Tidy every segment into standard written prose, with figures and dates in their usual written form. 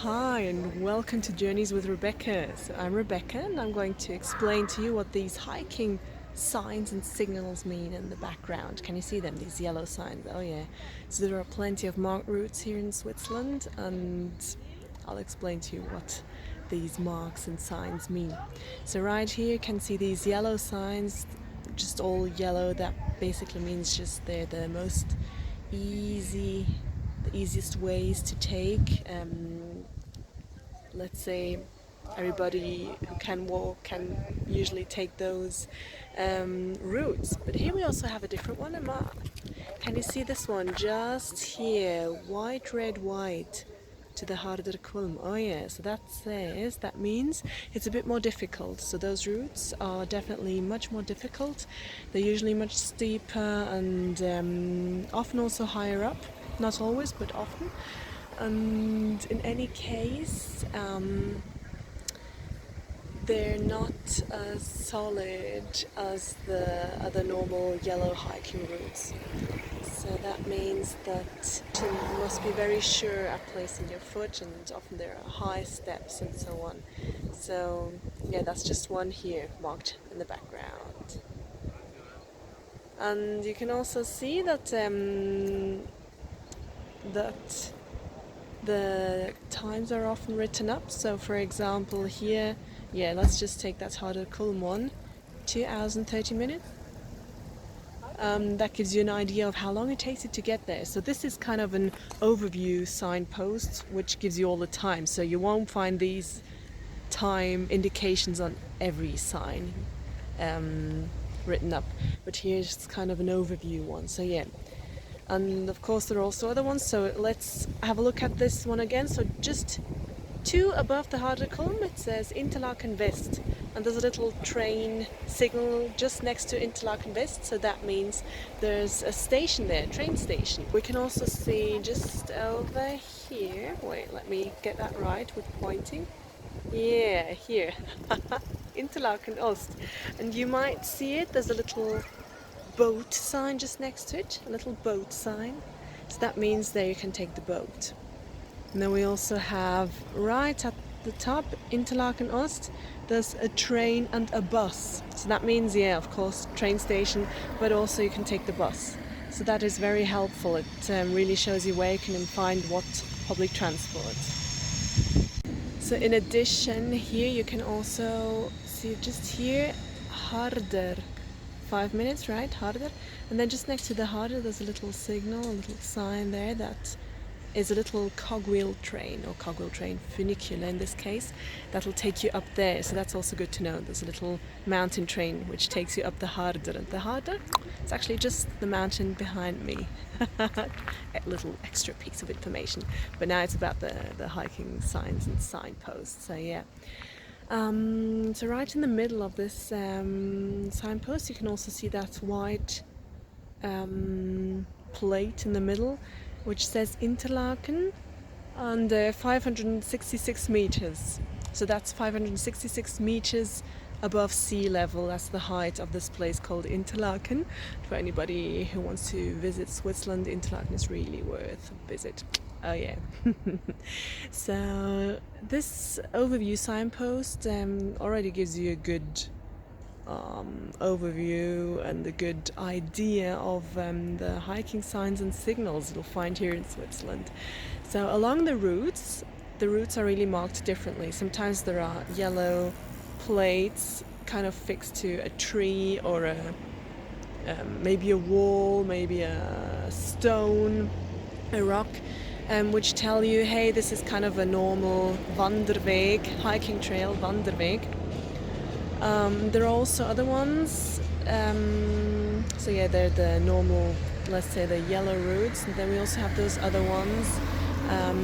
Hi and welcome to Journeys with Rebecca. So I'm Rebecca and I'm going to explain to you what these hiking signs and signals mean in the background. Can you see them, these yellow signs? Oh yeah. So there are plenty of marked routes here in Switzerland and I'll explain to you what these marks and signs mean. So right here you can see these yellow signs, just all yellow. That basically means just they're the easiest ways to take. Let's say everybody who can walk can usually take those routes. But here we also have a different one. Can you see this one just here? White, red, white to the harder kulm. Oh yeah, so that means it's a bit more difficult. So those routes are definitely much more difficult. They're usually much steeper and often also higher up. Not always, but often. And in any case, they're not as solid as the other normal yellow hiking routes. So that means that you must be very sure at placing your foot, and often there are high steps and so on. So yeah, that's just one here marked in the background. And you can also see that the times are often written up. So for example here, yeah, let's just take that harder Kulm one, 2 hours and 30 minutes. That gives you an idea of how long it takes you to get there. So this is kind of an overview signpost which gives you all the time. So you won't find these time indications on every sign written up, but here's kind of an overview one. So yeah, and of course there are also other ones, so let's have a look at this one again. So just 2 above the Harderkulm it says Interlaken West, and there's a little train signal just next to Interlaken West, so that means there's a station there, train station. We can also see just over here, wait, let me get that right with pointing. Yeah, here. Interlaken Ost, and you might see it, there's a little boat sign just next to it, a little boat sign. So that means there you can take the boat. And then we also have right at the top, Interlaken Ost, there's a train and a bus. So that means, yeah, of course, train station, but also you can take the bus. So that is very helpful. It really shows you where you can find what public transport. So in addition, here you can also see just here, harder. 5 minutes, right? Harder. And then just next to the harder, there's a little signal, a little sign there that is a little cogwheel train, or cogwheel train funicular in this case, that'll take you up there. So that's also good to know. There's a little mountain train which takes you up the harder. And the harder, it's actually just the mountain behind me. A little extra piece of information. But now it's about the hiking signs and signposts. So yeah. So right in the middle of this signpost you can also see that white plate in the middle which says Interlaken and 566 meters. So that's 566 meters above sea level. That's the height of this place called Interlaken. For anybody who wants to visit Switzerland, Interlaken is really worth a visit. Oh yeah. So this overview signpost already gives you a good overview and a good idea of the hiking signs and signals you'll find here in Switzerland. So along the routes are really marked differently. Sometimes there are yellow plates kind of fixed to a tree or maybe a wall, maybe a stone, a rock, which tell you, hey, this is kind of a normal Wanderweg, hiking trail, Wanderweg. There are also other ones, so yeah, they're the normal, let's say the yellow routes, and then we also have those other ones,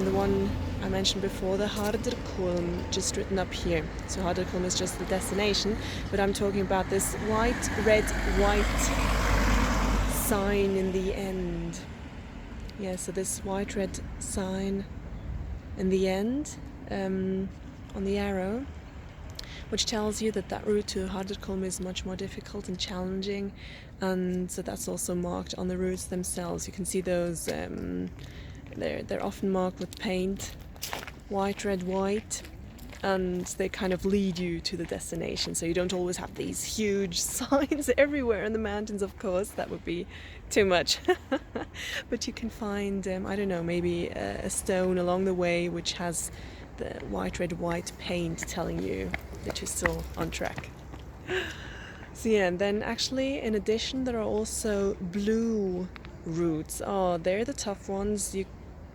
the one I mentioned before, the Harderkulm, just written up here. So Harderkulm is just the destination, but I'm talking about this white, red, white sign in the end. Yeah, so this white red sign in the end on the arrow, which tells you that route to Harderkulm is much more difficult and challenging, and so that's also marked on the routes themselves. You can see those, they're often marked with paint, white, red, white, and they kind of lead you to the destination. So you don't always have these huge signs everywhere in the mountains, of course, that would be too much. But you can find, I don't know, maybe a stone along the way which has the white, red, white paint telling you that you're still on track. So yeah, and then actually in addition there are also blue routes. Oh, they're the tough ones. You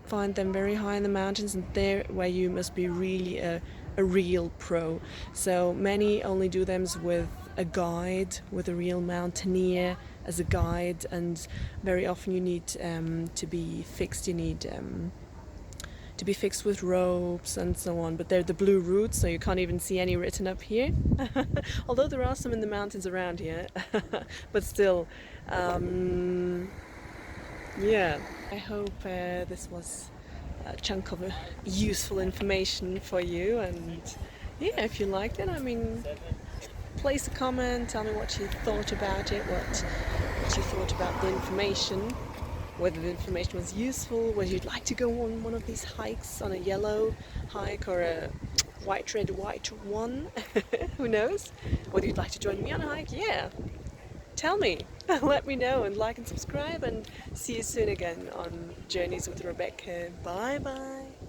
find them very high in the mountains, and they're where you must be really a real pro. So many only do them with a guide, with a real mountaineer as a guide, and very often you need to be fixed. You need to be fixed with ropes and so on, but they're the blue routes, so you can't even see any written up here. Although there are some in the mountains around here. But still, yeah, I hope this was a chunk of useful information for you, and yeah, if you liked it, I mean, place a comment, tell me what you thought about it, what you thought about the information, whether the information was useful, whether you'd like to go on one of these hikes, on a yellow hike or a white, red, white one. Who knows? Whether you'd like to join me on a hike, yeah. Tell me. Let me know, and like and subscribe, and see you soon again on Journeys with Rebecca. Bye bye.